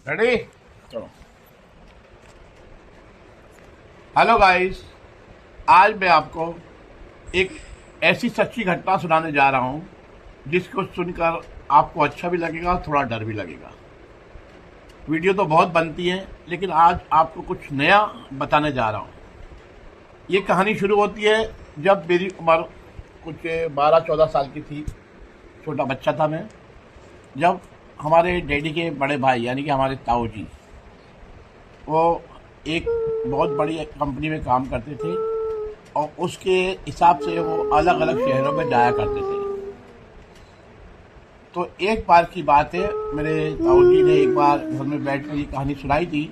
Ready चलो। Hello guys, आज मैं आपको एक ऐसी सच्ची घटना सुनाने जा रहा हूं जिसको सुनकर आपको अच्छा भी लगेगा और थोड़ा डर भी लगेगा। वीडियो तो बहुत बनती है लेकिन आज आपको कुछ नया बताने जा रहा हूं। ये कहानी शुरू होती है जब मेरी उम्र कुछ 12-14 साल की थी। छोटा बच्चा था मैं, जब हमारे डैडी के बड़े भाई यानी कि हमारे ताऊ जी, वो एक बहुत बड़ी कंपनी में काम करते थे और उसके हिसाब से वो अलग अलग शहरों में जाया करते थे। तो एक बार की बात है, मेरे ताऊ जी ने एक बार घर में बैठ कर ये कहानी सुनाई थी,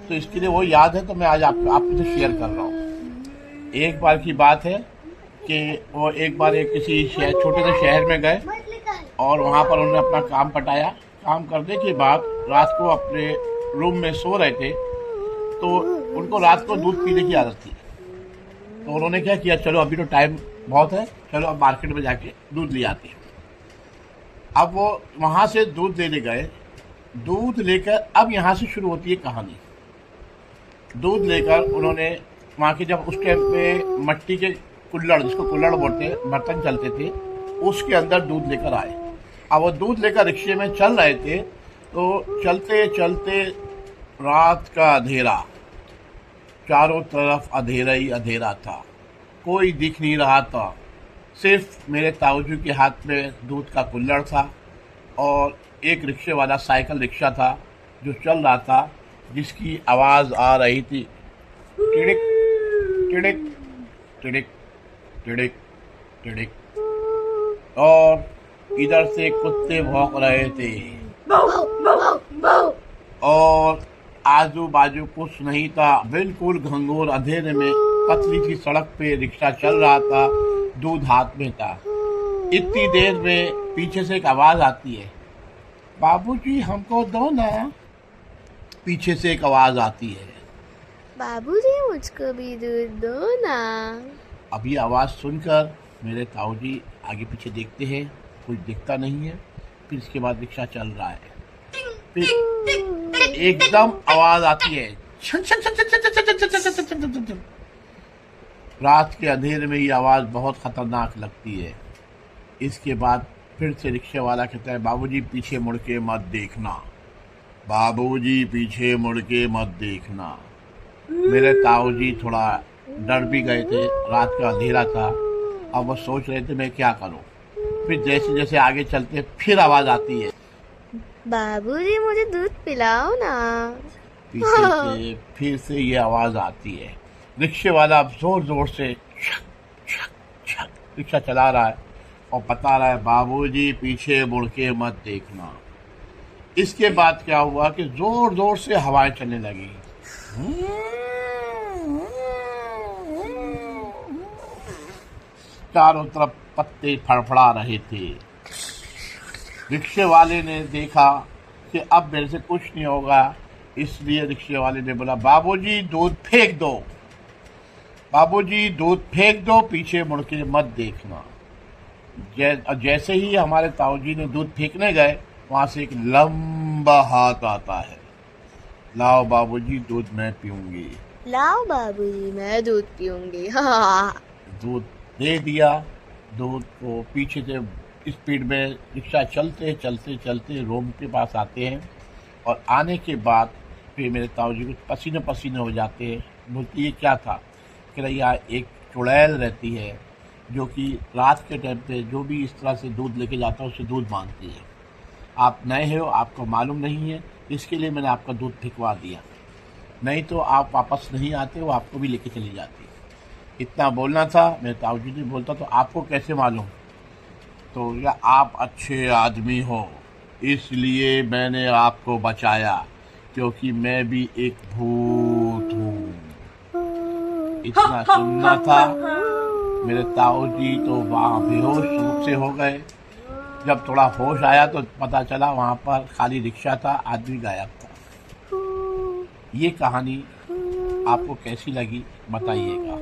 तो इसके लिए वो याद है तो मैं आज आपके से शेयर कर रहा हूँ। एक बार की बात है कि वो एक बार एक किसी छोटे से शहर में गए और वहाँ पर उन्होंने अपना काम पटाया। काम करने के बाद रात को अपने रूम में सो रहे थे, तो उनको रात को दूध पीने की आदत थी। तो उन्होंने क्या किया, चलो अभी तो टाइम बहुत है, चलो अब मार्केट में जाके दूध ले आते हैं। अब वो वहाँ से दूध लेने गए। दूध लेकर अब यहाँ से शुरू होती है कहानी। दूध लेकर उन्होंने वहाँ के, जब उस टाइम पे मट्टी के कुल्हड़, जिसको कुल्हड़ बोलते हैं, बर्तन चलते थे, उसके अंदर दूध लेकर आए। अब वो दूध लेकर रिक्शे में चल रहे थे, तो चलते चलते रात का अंधेरा, चारों तरफ अंधेरा ही अंधेरा था, कोई दिख नहीं रहा था। सिर्फ मेरे ताऊजी के हाथ में दूध का कुल्हड़ था और एक रिक्शे वाला साइकिल रिक्शा था जो चल रहा था, जिसकी आवाज़ आ रही थी टिड़िक टिड़िक टिड़िक टिड़िक टिड़िक, और इधर से कुत्ते भौंक रहे थे और आजू बाजू कुछ नहीं था। बिल्कुल घंघोर अंधेरे में पतली सी सड़क पे रिक्शा चल रहा था, दूध हाथ में था। इतनी देर में पीछे से एक आवाज आती है, बाबूजी हमको दो ना। पीछे से एक आवाज आती है, बाबूजी मुझको भी दूध दो ना। अब ये आवाज सुनकर मेरे ताऊजी आगे पीछे देखते हैं, कुछ दिखता नहीं है। फिर इसके बाद रिक्शा चल रहा है, फिर एकदम आवाज आती है, छन छन छन छन छन छन छन छन छन छन छन छन छन। रात के अंधेरे में ये आवाज बहुत खतरनाक लगती है। इसके बाद फिर से रिक्शे वाला कहता है, बाबूजी पीछे मुड़ के मत देखना, बाबूजी पीछे मुड़ के मत देखना। मेरे ताऊजी थोड़ा डर भी गए थे, रात का अंधेरा था। अब वो सोच रहे थे मैं क्या करूं। फिर जैसे जैसे आगे चलते फिर आवाज आती है, बाबूजी मुझे दूध पिलाओ ना। पीछे से फिर से ये आवाज आती है। रिक्शे वाला अब जोर जोर से छक छक छक रिक्शा चला रहा है और बता रहा है, बाबूजी पीछे मुड़ के मत देखना। इसके बाद क्या हुआ कि जोर जोर से हवाएं चलने लगी। चारों तरफ पत्ते फड़फड़ा रहे थे। रिक्शे वाले ने देखा कि अब मेरे से कुछ नहीं होगा, इसलिए रिक्शे वाले ने बोला, बाबूजी दूध फेंक दो, बाबूजी दूध फेंक दो, पीछे मुड़ के मत देखना। जैसे ही हमारे ताऊजी ने दूध फेंकने गए, वहां से एक लंबा हाथ आता है, लाओ बाबूजी दूध मैं पीऊंगी, लाओ बाबूजी मैं दूध पीऊंगी। हाँ। दूध दे दिया। दूध को पीछे से स्पीड में रिक्शा चलते चलते चलते रूम के पास आते हैं और आने के बाद फिर मेरे ताऊजी को पसीने पसीने हो जाते हैं। बोलती ये क्या था, कि यहाँ एक चुड़ैल रहती है जो कि रात के टाइम पे जो भी इस तरह से दूध लेके जाता है उससे दूध मांगती है। आप नए हो, आपको मालूम नहीं है, इसके लिए मैंने आपका दूध फेंकवा दिया, नहीं तो आप वापस नहीं आते, वो आपको भी लेके चली जाती। इतना बोलना था। मेरे ताऊजी ने बोलता तो आपको कैसे मालूम, तो या आप अच्छे आदमी हो इसलिए मैंने आपको बचाया, क्योंकि मैं भी एक भूत हूँ। इतना सुनना था। मेरे ताऊजी तो वहाँ बेहोश रूप से हो गए। जब थोड़ा होश आया तो पता चला वहाँ पर खाली रिक्शा था, आदमी गायब था। ये कहानी आपको कैसी लगी बताइएगा।